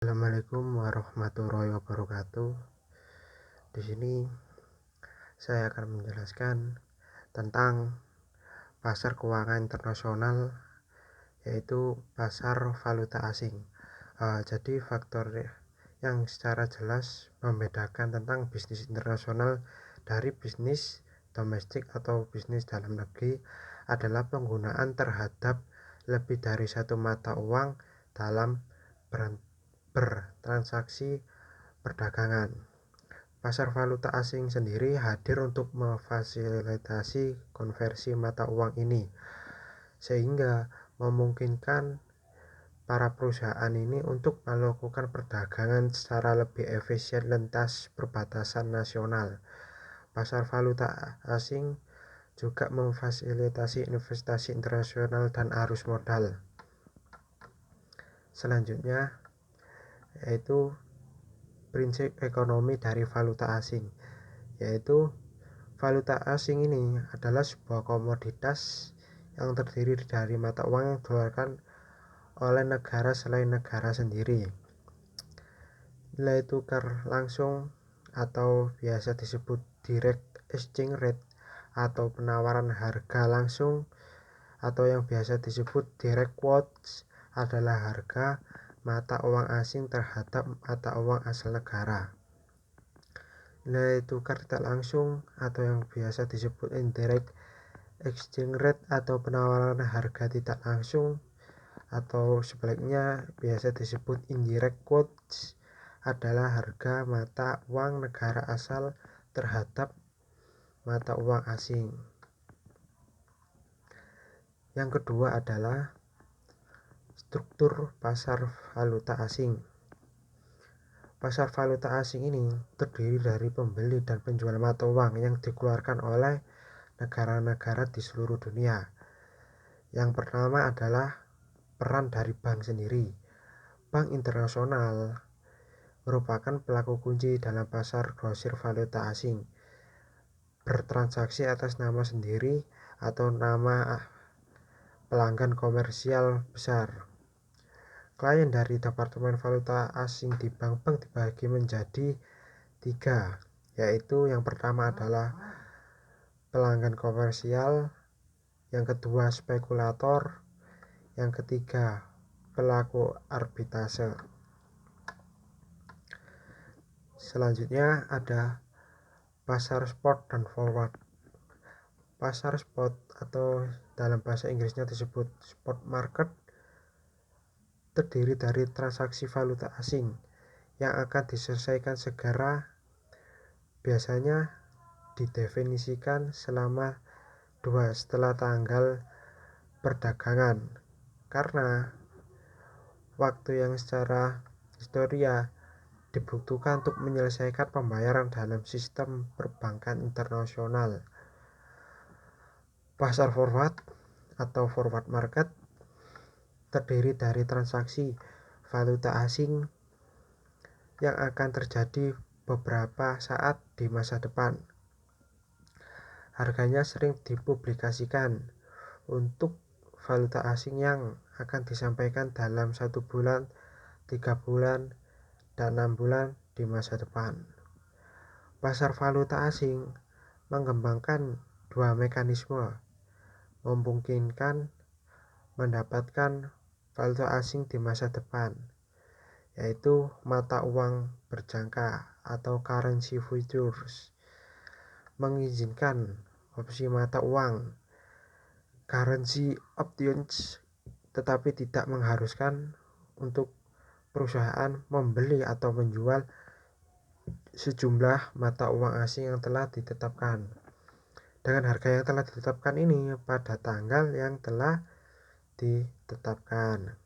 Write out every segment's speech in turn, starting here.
Assalamualaikum warahmatullahi wabarakatuh. Di sini saya akan menjelaskan tentang pasar keuangan internasional, yaitu pasar valuta asing. Jadi faktor yang secara jelas membedakan tentang bisnis internasional dari bisnis domestik atau bisnis dalam negeri adalah penggunaan terhadap lebih dari satu mata uang dalam bertransaksi perdagangan. Pasar valuta asing sendiri hadir untuk memfasilitasi konversi mata uang ini, sehingga memungkinkan para perusahaan ini untuk melakukan perdagangan secara lebih efisien lintas perbatasan nasional. Pasar valuta asing juga memfasilitasi investasi internasional dan arus modal. Selanjutnya yaitu prinsip ekonomi dari valuta asing, yaitu valuta asing ini adalah sebuah komoditas yang terdiri dari mata uang yang dikeluarkan oleh negara selain negara sendiri. Nilai tukar langsung atau biasa disebut direct exchange rate atau penawaran harga langsung atau yang biasa disebut direct quotes adalah harga mata uang asing terhadap mata uang asal negara. Nilai tukar tidak langsung atau yang biasa disebut indirect exchange rate atau penawaran harga tidak langsung atau sebaliknya biasa disebut indirect quotes adalah harga mata uang negara asal terhadap mata uang asing. Yang kedua adalah struktur pasar valuta asing. Pasar valuta asing ini terdiri dari pembeli dan penjual mata uang yang dikeluarkan oleh negara-negara di seluruh dunia. Yang pertama adalah peran dari bank sendiri. Bank internasional merupakan pelaku kunci dalam pasar grosir valuta asing, bertransaksi atas nama sendiri atau nama pelanggan komersial besar. Klien dari Departemen Valuta Asing di bank-bank dibagi menjadi 3, yaitu yang pertama adalah pelanggan komersial, yang kedua spekulator, yang ketiga pelaku arbitrase. Selanjutnya ada pasar spot dan forward. Pasar spot atau dalam bahasa Inggrisnya disebut spot market terdiri dari transaksi valuta asing yang akan diselesaikan segera, biasanya didefinisikan selama 2 setelah tanggal perdagangan, karena waktu yang secara historia dibutuhkan untuk menyelesaikan pembayaran dalam sistem perbankan internasional. Pasar forward atau forward market terdiri dari transaksi valuta asing yang akan terjadi beberapa saat di masa depan. Harganya sering dipublikasikan untuk valuta asing yang akan disampaikan dalam 1 bulan, 3 bulan, dan 6 bulan di masa depan. Pasar valuta asing mengembangkan 2 mekanisme memungkinkan mendapatkan valuta asing di masa depan, yaitu mata uang berjangka atau currency futures, mengizinkan opsi mata uang currency options, tetapi tidak mengharuskan untuk perusahaan membeli atau menjual sejumlah mata uang asing yang telah ditetapkan dengan harga yang telah ditetapkan ini pada tanggal yang telah ditetapkan.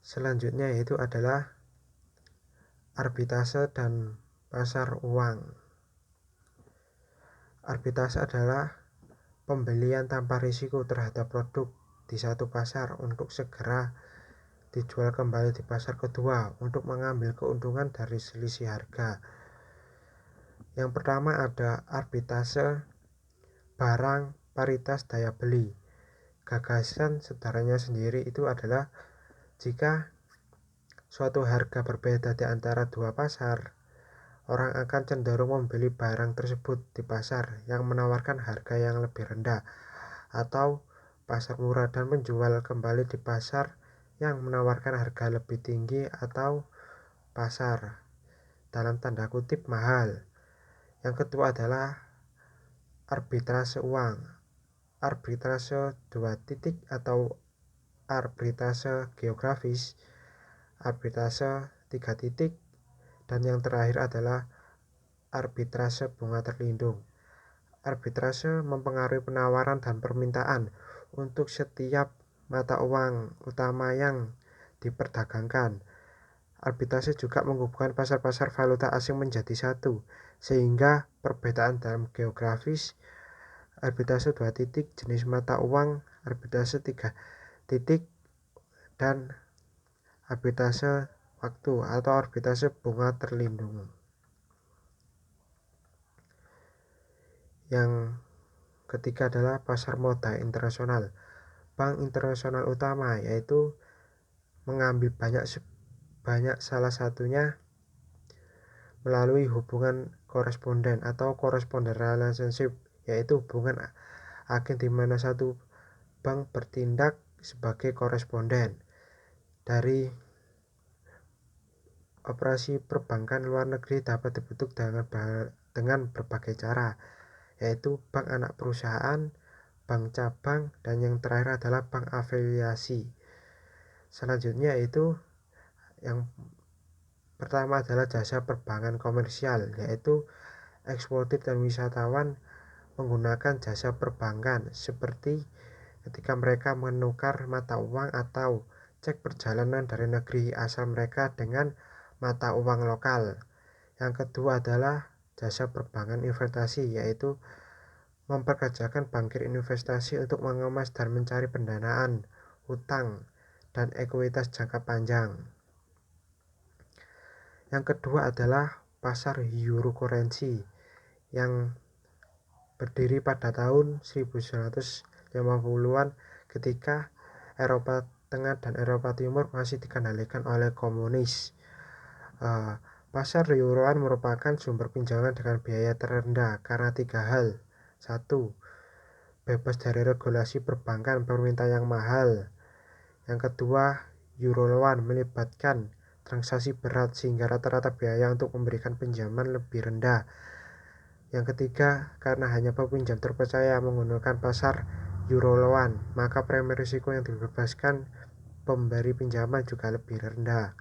Selanjutnya yaitu adalah arbitrase dan pasar uang. Arbitrase adalah pembelian tanpa risiko terhadap produk di satu pasar untuk segera dijual kembali di pasar kedua untuk mengambil keuntungan dari selisih harga. Yang pertama ada arbitrase barang paritas daya beli. Gagasan sederhananya sendiri itu adalah Jika suatu harga berbeda di antara dua pasar, orang akan cenderung membeli barang tersebut di pasar yang menawarkan harga yang lebih rendah atau pasar murah dan menjual kembali di pasar yang menawarkan harga lebih tinggi atau pasar dalam tanda kutip mahal. Yang kedua adalah arbitrase uang. Arbitrase dua titik atau arbitrase geografis, arbitrase tiga titik, dan yang terakhir adalah arbitrase bunga terlindung. Arbitrase mempengaruhi penawaran dan permintaan untuk setiap mata uang utama yang diperdagangkan. Arbitrase juga menghubungkan pasar-pasar valuta asing menjadi satu, sehingga perbedaan dalam geografis, arbitrase dua titik, jenis mata uang, arbitrase tiga titik, dan arbitrase waktu atau arbitrase bunga terlindung. Yang ketiga adalah pasar modal internasional. Bank internasional utama yaitu mengambil banyak salah satunya melalui hubungan koresponden atau correspondent relationship, yaitu hubungan agen di mana satu bank bertindak sebagai koresponden. Dari operasi perbankan luar negeri dapat dibentuk dengan berbagai cara, yaitu bank anak perusahaan, bank cabang, dan yang terakhir adalah bank afiliasi. Selanjutnya itu yang pertama adalah jasa perbankan komersial, yaitu eksportir dan wisatawan menggunakan jasa perbankan seperti ketika mereka menukar mata uang atau cek perjalanan dari negeri asal mereka dengan mata uang lokal. Yang kedua adalah jasa perbankan investasi, yaitu memperkerjakan bankir investasi untuk mengemas dan mencari pendanaan, hutang, dan ekuitas jangka panjang. Yang kedua adalah pasar euro currency yang berdiri pada tahun 1950-an ketika Eropa Tengah dan Eropa Timur masih dikendalikan oleh komunis. Pasar euroan merupakan sumber pinjaman dengan biaya terendah karena tiga hal. 1. Bebas dari regulasi perbankan permintaan yang mahal. Yang kedua, euro loan melibatkan transaksi berat sehingga rata-rata biaya untuk memberikan pinjaman lebih rendah. Yang ketiga, karena hanya peminjam terpercaya menggunakan pasar euro loan, maka premi risiko yang dibebaskan pemberi pinjaman juga lebih rendah.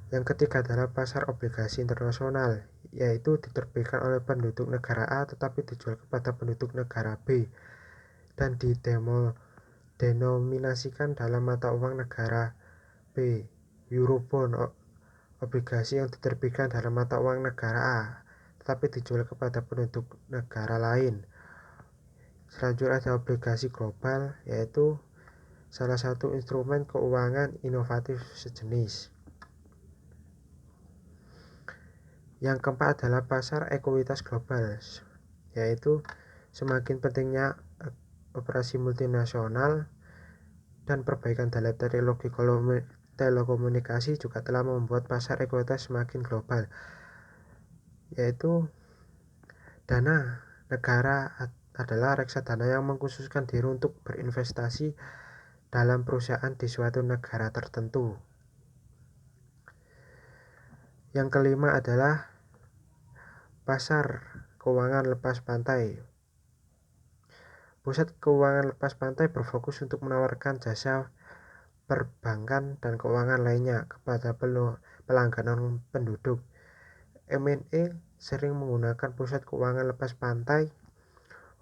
Yang ketiga adalah pasar obligasi internasional, yaitu diterbitkan oleh penduduk negara A tetapi dijual kepada penduduk negara B dan denominasikan dalam mata uang negara B. Eurobond, obligasi yang diterbitkan dalam mata uang negara A tetapi dijual kepada penduduk negara lain. Selanjutnya ada obligasi global, yaitu salah satu instrumen keuangan inovatif sejenis. Yang keempat adalah pasar ekuitas global, yaitu semakin pentingnya operasi multinasional dan perbaikan dalam teknologi telekomunikasi juga telah membuat pasar ekuitas semakin global, yaitu dana negara adalah reksadana yang mengkhususkan diri untuk berinvestasi dalam perusahaan di suatu negara tertentu. Yang kelima adalah pasar keuangan lepas pantai. Pusat keuangan lepas pantai berfokus untuk menawarkan jasa perbankan dan keuangan lainnya kepada pelanggan penduduk. M&A sering menggunakan pusat keuangan lepas pantai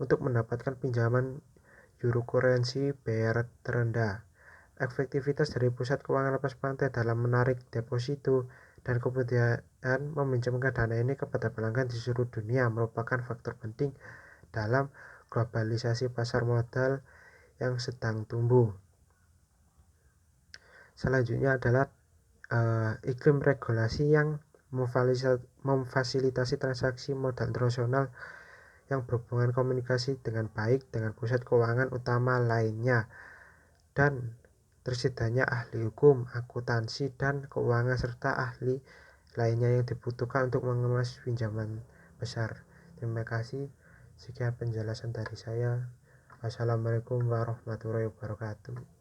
untuk mendapatkan pinjaman euro currency bayar terendah. Efektivitas dari pusat keuangan lepas pantai dalam menarik deposito dan kemudian meminjamkan dana ini kepada pelanggan di seluruh dunia merupakan faktor penting dalam globalisasi pasar modal yang sedang tumbuh. Selanjutnya adalah iklim regulasi yang memfasilitasi transaksi modal internasional yang berhubungan komunikasi dengan baik dengan pusat keuangan utama lainnya dan tersedianya ahli hukum, akuntansi, dan keuangan serta ahli lainnya yang dibutuhkan untuk mengemas pinjaman besar. Terima kasih. Sekian penjelasan dari saya. Wassalamualaikum warahmatullahi wabarakatuh.